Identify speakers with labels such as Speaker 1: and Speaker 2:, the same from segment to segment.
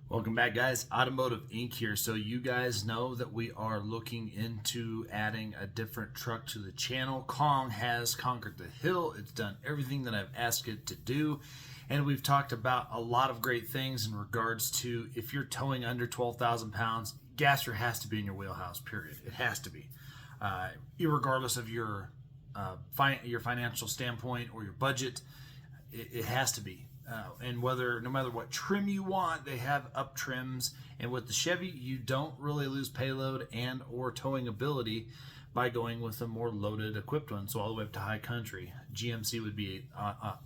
Speaker 1: Welcome back, guys. Automotive Inc. here. So you guys know that we are looking into adding a different truck to the channel. Kong has conquered the hill. It's done everything that I've asked it to do. And we've talked about a lot of great things in regards to if you're towing under 12,000 pounds, gasser has to be in your wheelhouse, period. It has to be. Irregardless of your financial standpoint or your budget, it has to be. And no matter what trim you want, they have up trims. And with the Chevy, you don't really lose payload and or towing ability by going with a more loaded equipped one. So all the way up to high country. GMC would be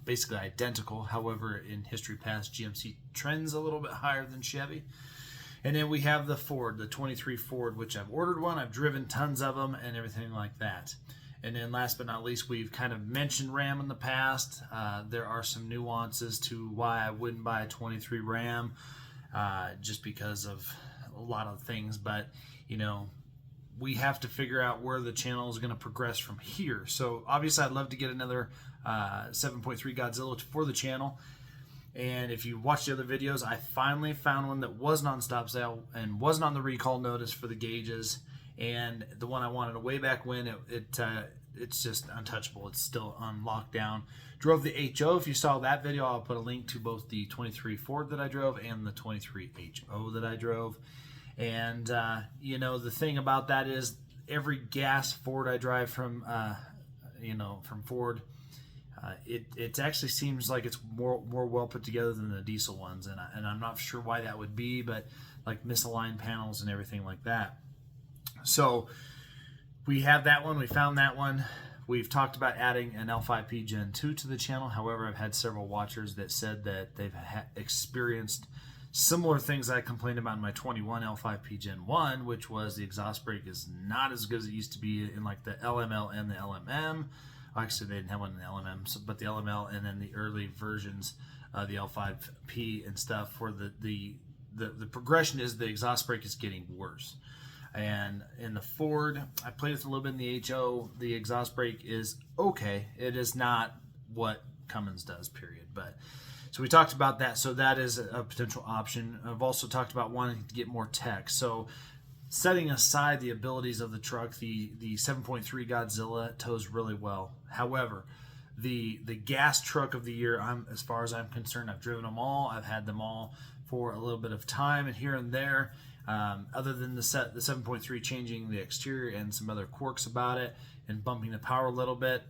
Speaker 1: basically identical. However, in history past, GMC trends a little bit higher than Chevy. And then we have the Ford, the 23 Ford, which I've ordered one. I've driven tons of them and everything like that. And then last but not least, we've kind of mentioned Ram in the past. There are some nuances to why I wouldn't buy a 23 Ram, just because of a lot of things. But, you know, we have to figure out where the channel is going to progress from here. So obviously I'd love to get another 7.3 Godzilla for the channel. And if you watch the other videos, I finally found one that wasn't on stop sale and wasn't on the recall notice for the gauges. And the one I wanted way back when, it's just untouchable. It's still on lockdown. Drove the HO. If you saw that video, I'll put a link to both the 23 Ford that I drove and the 23 HO that I drove. And, you know, the thing about that is every gas Ford I drive from, from Ford, it actually seems like it's more well put together than the diesel ones. And I'm not sure why that would be, but like misaligned panels and everything like that. So we have that one. We found that one. We've talked about adding an L5P Gen 2 to the channel. However, I've had several watchers that said that they've experienced similar things I complained about in my 21 L5P Gen 1, which was the exhaust brake is not as good as it used to be in like the LML and the LMM. Actually, they didn't have one in the LMM, but the LML and then the early versions, the L5P and stuff, for the progression is the exhaust brake is getting worse. And in the Ford, I played with a little bit in the HO. The exhaust brake is okay. It is not what Cummins does, period. But so we talked about that. So that is a potential option. I've also talked about wanting to get more tech. So setting aside the abilities of the truck, the 7.3 Godzilla tows really well. However, the gas truck of the year, as far as I'm concerned, I've driven them all. I've had them all for a little bit of time and here and there. Other than the 7.3 changing the exterior and some other quirks about it and bumping the power a little bit,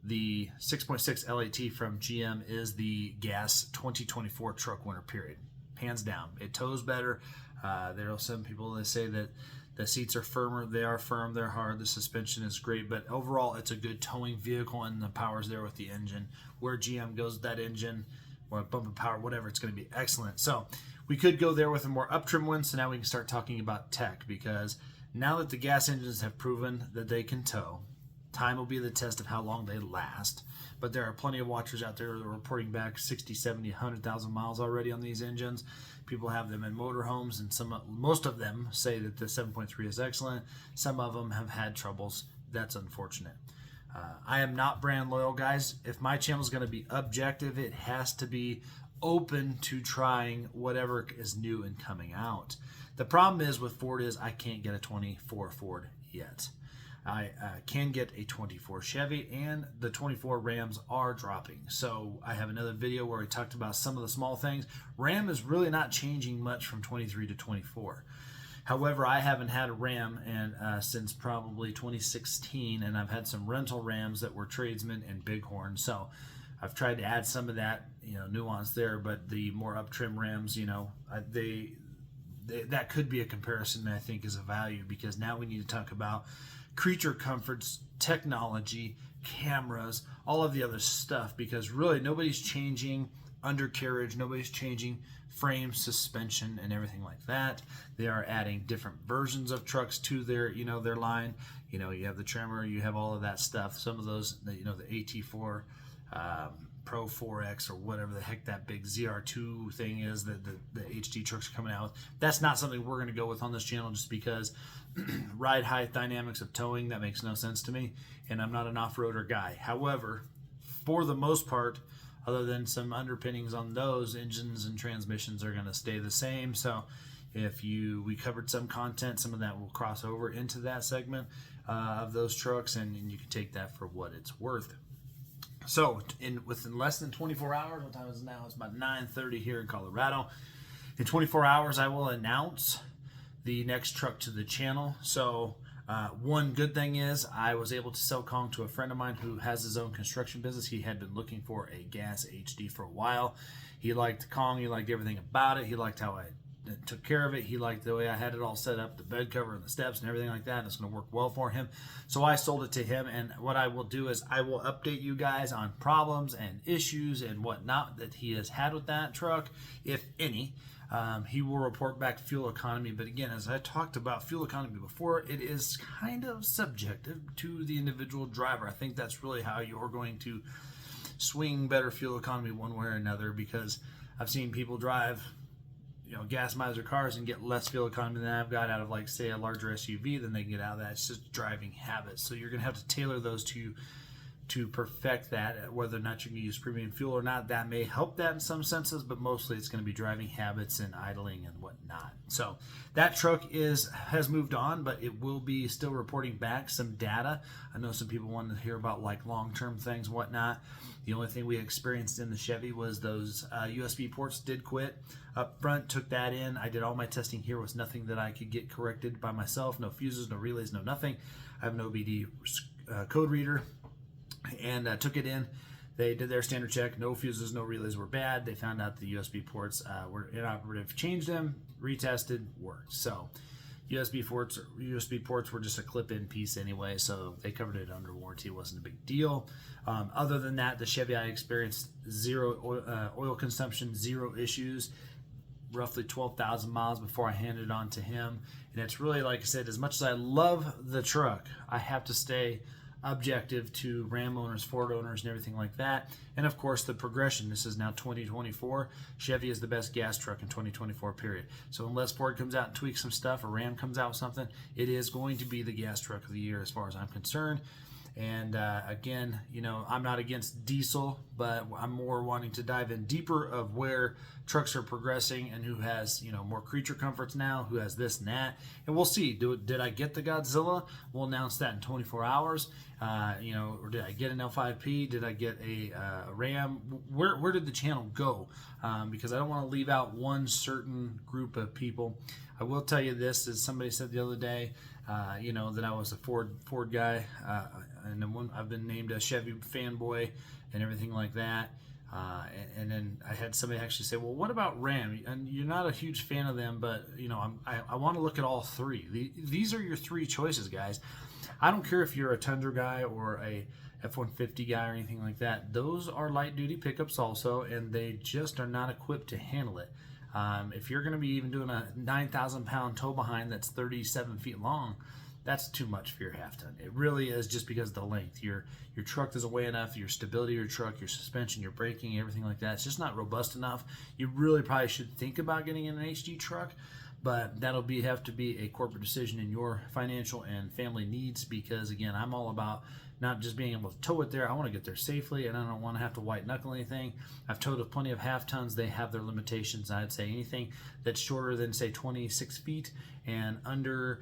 Speaker 1: the 6.6 L8T from GM is the gas 2024 truck winner, period. Hands down. It tows better. There are some people that say that the seats are firmer. They are firm. They're hard. The suspension is great. But overall, it's a good towing vehicle, and the power's there with the engine. Where GM goes with that engine, or bump of power, whatever, it's going to be excellent. So we could go there with a more up-trim one, so now we can start talking about tech, because now that the gas engines have proven that they can tow, time will be the test of how long they last. But there are plenty of watchers out there that are reporting back 60, 70, 100,000 miles already on these engines. People have them in motorhomes, and most of them say that the 7.3 is excellent. Some of them have had troubles. That's unfortunate. I am not brand loyal, guys. If my channel is going to be objective, it has to be open to trying whatever is new and coming out. The problem is with Ford is I can't get a 24 Ford yet. I can get a 24 Chevy, and the 24 Rams are dropping. So I have another video where we talked about some of the small things. Ram is really not changing much from 23 to 24. However, I haven't had a Ram since probably 2016, and I've had some rental Rams that were tradesmen and Bighorn. So I've tried to add some of that, nuance there. But the more up trim Rams, that could be a comparison that I think is a value, because now we need to talk about creature comforts, technology, cameras, all of the other stuff, because really nobody's changing undercarriage, nobody's changing frame, suspension, and everything like that. They are adding different versions of trucks to their line. You have the Tremor, you have all of that stuff. Some of those, the AT4 Pro 4X, or whatever the heck that big ZR2 thing is that the HD trucks are coming out with. That's not something we're going to go with on this channel, just because ride height, dynamics of towing, that makes no sense to me, and I'm not an off-roader guy. However, for the most part, other than some underpinnings on those, engines and transmissions are going to stay the same. So if we covered some content, some of that will cross over into that segment of those trucks, and you can take that for what it's worth. So within less than 24 hours, what time is it now? It's about 9:30 here in Colorado. In 24 hours, I will announce the next truck to the channel. So one good thing is I was able to sell Kong to a friend of mine who has his own construction business. He had been looking for a gas HD for a while. He liked Kong. He liked everything about it. He liked how I took care of it. He liked the way I had it all set up, the bed cover and the steps and everything like that. And it's going to work well for him. So I sold it to him. And what I will do is I will update you guys on problems and issues and whatnot that he has had with that truck, if any. He will report back fuel economy, but again, as I talked about fuel economy before, it is kind of subjective to the individual driver. I think that's really how you're going to swing better fuel economy one way or another, because I've seen people drive, gas miser cars and get less fuel economy than I've got out of, like, say, a larger SUV than they can get out of that. It's just driving habits. So you're going to have to tailor those to perfect that. Whether or not you can use premium fuel or not, that may help that in some senses, but mostly it's going to be driving habits and idling and whatnot. So that truck has moved on, but it will be still reporting back some data. I know some people wanted to hear about, like, long-term things and whatnot. The only thing we experienced in the Chevy was those USB ports did quit up front. Took that in. I did all my testing here. Was nothing that I could get corrected by myself. No fuses, no relays, no nothing. I have an OBD code reader, and took it in. They did their standard check. No fuses, no relays were bad. They found out the USB ports were inoperative. Changed them, retested, worked. So USB ports were just a clip-in piece anyway, so they covered it under warranty. It wasn't a big deal. Other than that, the Chevy, I experienced zero oil consumption, zero issues, roughly 12,000 miles before I handed it on to him. And it's really, like I said, as much as I love the truck, I have to stay objective to Ram owners, Ford owners, and everything like that. And of course, the progression. This is now 2024. Chevy is the best gas truck in 2024, period. So unless Ford comes out and tweaks some stuff, or Ram comes out with something, it is going to be the gas truck of the year as far as I'm concerned. And again, I'm not against diesel, but I'm more wanting to dive in deeper of where trucks are progressing and who has, more creature comforts now, who has this and that. And we'll see. Did I get the Godzilla? We'll announce that in 24 hours. Or did I get an L5P? Did I get a Ram? Where did the channel go? Because I don't want to leave out one certain group of people. I will tell you this, as somebody said the other day, that I was a Ford guy, and then I've been named a Chevy fanboy and everything like that. And then I had somebody actually say, well, what about Ram? And you're not a huge fan of them, but I want to look at all three. These are your three choices, guys. I don't care if you're a Tundra guy or a F-150 guy or anything like that. Those are light duty pickups also, and they just are not equipped to handle it. If you're going to be even doing a 9,000 pound tow behind that's 37 feet long, that's too much for your half ton. It really is, just because of the length. Your truck doesn't weigh enough. Your stability of your truck, your suspension, your braking, everything like that, it's just not robust enough. You really probably should think about getting in an HD truck, but that'll have to be a corporate decision in your financial and family needs, because again, I'm all about not just being able to tow it there. I want to get there safely, and I don't want to have to white knuckle anything. I've towed with plenty of half tons. They have their limitations. I'd say anything that's shorter than, say, 26 feet and under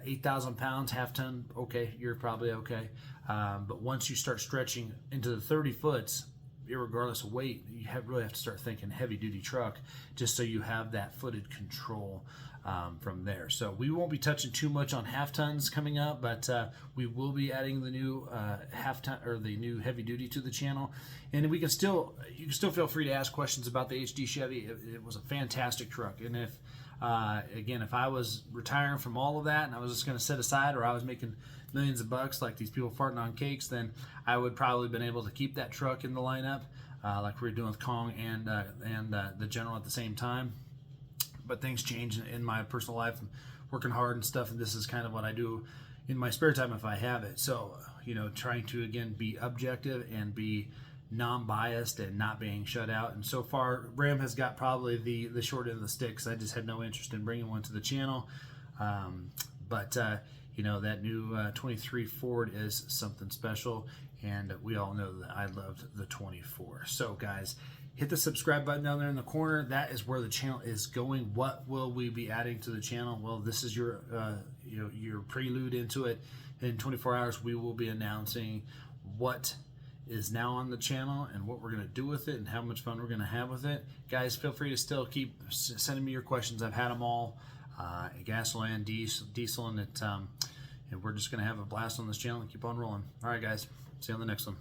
Speaker 1: 8,000 pounds, half ton, okay, you're probably okay. But once you start stretching into the 30 foots, regardless of weight, you really have to start thinking heavy duty truck, just so you have that footed control from there. So we won't be touching too much on half tons coming up, but we will be adding the new half ton, or the new heavy duty, to the channel. And you can still feel free to ask questions about the HD Chevy. It was a fantastic truck. And if I was retiring from all of that and I was just going to set aside, or I was making millions of bucks like these people farting on cakes, then I would probably been able to keep that truck in the lineup, like we were doing with Kong and the General at the same time. But things change in my personal life. I'm working hard and stuff, and this is kind of what I do in my spare time if I have it. So, trying to, again, be objective and be non-biased and not being shut out. And so far, Ram has got probably the short end of the stick, because I just had no interest in bringing one to the channel. But that new 23 Ford is something special. And we all know that I loved the 24. So guys, hit the subscribe button down there in the corner. That is where the channel is going. What will we be adding to the channel? Well, this is your your prelude into it. In 24 hours, we will be announcing what is now on the channel and what we're going to do with it and how much fun we're going to have with it. Guys, feel free to still keep sending me your questions. I've had them all, gasoline, diesel, and we're just going to have a blast on this channel and keep on rolling. All right, guys, see you on the next one.